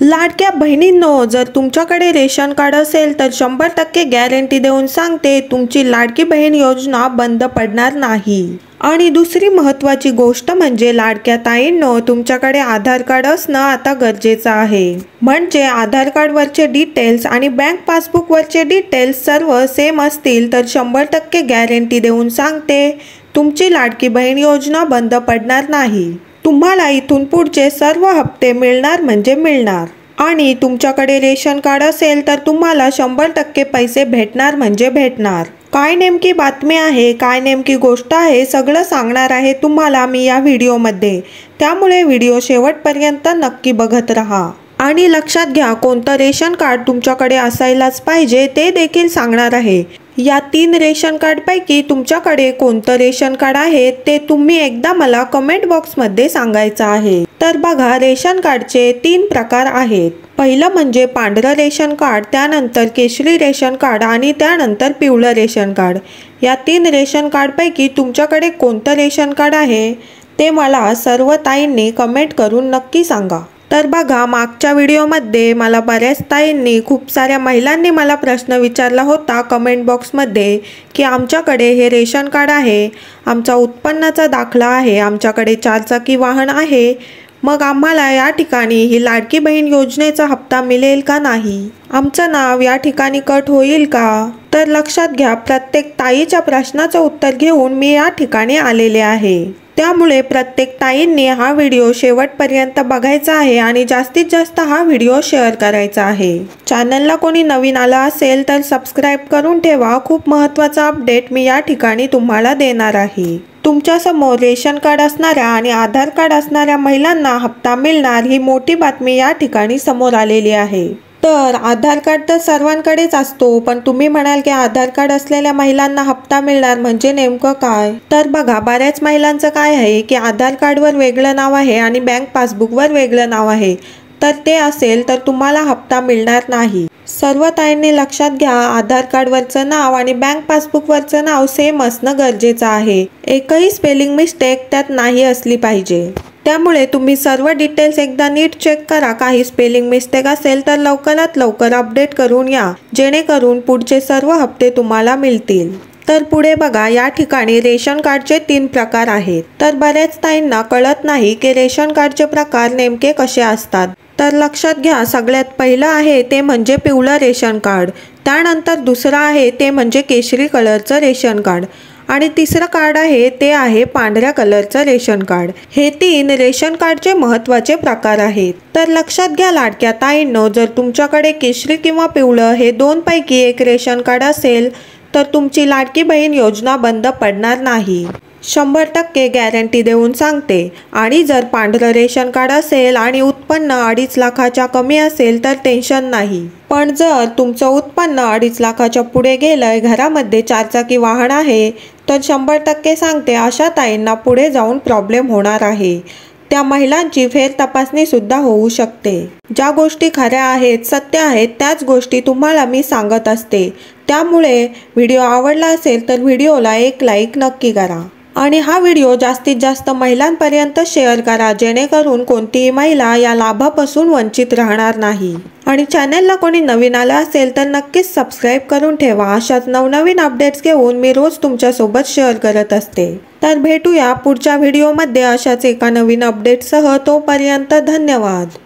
लाडक्या बहिणींनो, जर तुमच्याकडे रेशन कार्ड असेल तर 100% गॅरंटी देऊन सांगते, तुमची लाडकी बहीण योजना बंद पडणार नाही। आणि दुसरी महत्त्वाची गोष्ट म्हणजे लाडक्या ताईंनो, तुमच्याकडे आधार कार्ड असणं आता गरजेचं आहे। म्हणजे आधार कार्डवरचे डिटेल्स आणि बँक पासबुकवरचे डिटेल्स सर्व सेम असतील तर 100% गॅरंटी देऊन सांगते, तुमची लाडकी बहीण योजना बंद पडणार नाही। तुम्हाला इथून पुढचे सर्व हप्ते मिळणार म्हणजे मिळणार। आणि तुमच्याकडे रेशन कार्ड असेल तर तुम्हाला 100% पैसे भेटणार म्हणजे भेटणार। काय नेमकी बातमी आहे, काय नेमकी गोष्ट आहे, सगळं सांगणार आहे तुम्हाला मी या व्हिडिओमध्ये। त्यामुळे व्हिडिओ शेवटपर्यंत नक्की बघत राहा। आणि लक्षात घ्या, कोणतं रेशन कार्ड तुमच्याकडे असायलाच पाहिजे ते देखील सांगणार आहे। या 3 रेशन कार्डपैकी तुमच्याकडे कोणतं रेशन कार्ड आहे ते तुम्ही एकदा मला कमेंट बॉक्समध्ये सांगायचं आहे। तर बघा, रेशन कार्डचे 3 प्रकार आहेत। पहिलं म्हणजे पांढरं रेशन कार्ड, त्यानंतर केशरी रेशन कार्ड आणि त्यानंतर पिवळं रेशन कार्ड। या 3 रेशन कार्डपैकी तुमच्याकडे कोणतं रेशन कार्ड आहे ते मला सर्व ताईंनी कमेंट करून नक्की सांगा। तर बघा, मागच्या व्हिडिओमध्ये मला बऱ्याच ताईंनी, खूप साऱ्या महिलांनी मला प्रश्न विचारला होता कमेंट बॉक्समध्ये की आमच्याकडे हे रेशन कार्ड आहे, आमचा उत्पन्नाचा दाखला आहे, आमच्याकडे 4 चाकी वाहन आहे, मग आम्हाला या ठिकाणी ही लाडकी बहीण योजनेचा हप्ता मिळेल का नाही, आमचं नाव या ठिकाणी कट होईल का? तर लक्षात घ्या, प्रत्येक ताईच्या प्रश्नाचं उत्तर घेऊन मी या ठिकाणी आलेले आहे। त्यामुळे प्रत्येक ताईंनी हा व्हिडिओ शेवटपर्यंत बघायचा आहे आणि जास्तीत जास्त हा व्हिडिओ शेअर करायचा आहे। चॅनलला कोणी नवीन आला असेल तर सबस्क्राईब करून ठेवा, खूप महत्त्वाचा अपडेट मी या ठिकाणी तुम्हाला देणार आहे। तुमच्यासमोर रेशन कार्ड असणाऱ्या आणि आधार कार्ड असणाऱ्या महिलांना हप्ता मिळणार ही मोठी बातमी या ठिकाणी समोर आलेली आहे। तर आधार कार्ड तर सर्वांकडेच असतो, पण तुम्ही म्हणाल की आधार कार्ड असलेल्या महिलांना हप्ता मिळणार म्हणजे नेमकं काय? तर बघा, बऱ्याच महिलांचं काय आहे की आधार कार्डवर वेगळं नाव आहे आणि बँक पासबुकवर वेगळं नाव आहे, तर ते असेल तर तुम्हाला हप्ता मिळणार नाही। सर्व ताईंनी लक्षात घ्या, आधार कार्डवरचं नाव आणि बँक पासबुकवरचं नाव सेम असणं गरजेचं आहे। एकही स्पेलिंग मिस्टेक त्यात नाही असली पाहिजे। त्यामुळे तुम्ही सर्व डिटेल्स एकदा नीट चेक करा, काही स्पेलिंग मिस्टेक असेल तर लवकरात लवकर अपडेट करून या, जेणेकरून पुढचे सर्व हप्ते तुम्हाला मिळतील। तर पुढे बघा, या ठिकाणी रेशन कार्डचे 3 प्रकार आहेत। तर बऱ्याच ताईंना कळत नाही की रेशन कार्डचे प्रकार नेमके कसे असतात। तर लक्षात घ्या, सगळ्यात पहिलं आहे ते म्हणजे पिवळं रेशन कार्ड, त्यानंतर दुसरं आहे ते म्हणजे केशरी कलरचं रेशन कार्ड आणि तिसरं कार्ड आहे ते आहे पांढऱ्या कलरचं रेशन कार्ड। हे 3 रेशन कार्डचे महत्त्वाचे प्रकार आहेत। तर लक्षात घ्या लाडक्या ताईंनो, जर तुमच्याकडे केशरी किंवा पिवळं हे 2 पैकी एक रेशन कार्ड असेल तर तुमची लाडकी बहीण योजना बंद पडणार नाही, 100% गॅरंटी देऊन सांगते। आणि जर पांढरं रेशन कार्ड असेल आणि उत्पन्न 2.5 लाखाच्या कमी असेल तर टेन्शन नाही, पण जर तुमचं उत्पन्न 2.5 लाखाच्या पुढे गेलंय, घरामध्ये 4 चाकी वाहन आहे, तर 100% सांगते अशा ताईंना पुढे जाऊन प्रॉब्लेम होणार आहे। त्या महिलांची फेर तपासणी सुद्धा होऊ शकते। ज्या गोष्टी खऱ्या आहेत, सत्य आहेत, त्याच गोष्टी तुम्हाला मी सांगत असते। त्यामुळे व्हिडिओ आवडला असेल तर व्हिडिओला एक लाईक नक्की करा आणि हा व्हिडिओ जास्तीत जास्त महिलांपर्यंत शेअर करा, जेणेकरून कोणतीही महिला या लाभापासून वंचित राहणार नाही। आणि चॅनलला कोणी नवीन आलं असेल तर नक्कीच सबस्क्राईब करून ठेवा, अशाच नवनवीन अपडेट्स घेऊन मी रोज तुमच्यासोबत शेअर करत असते। तर भेटूया पुढच्या व्हिडिओमध्ये अशाच एका नवीन अपडेटसह, तोपर्यंत धन्यवाद।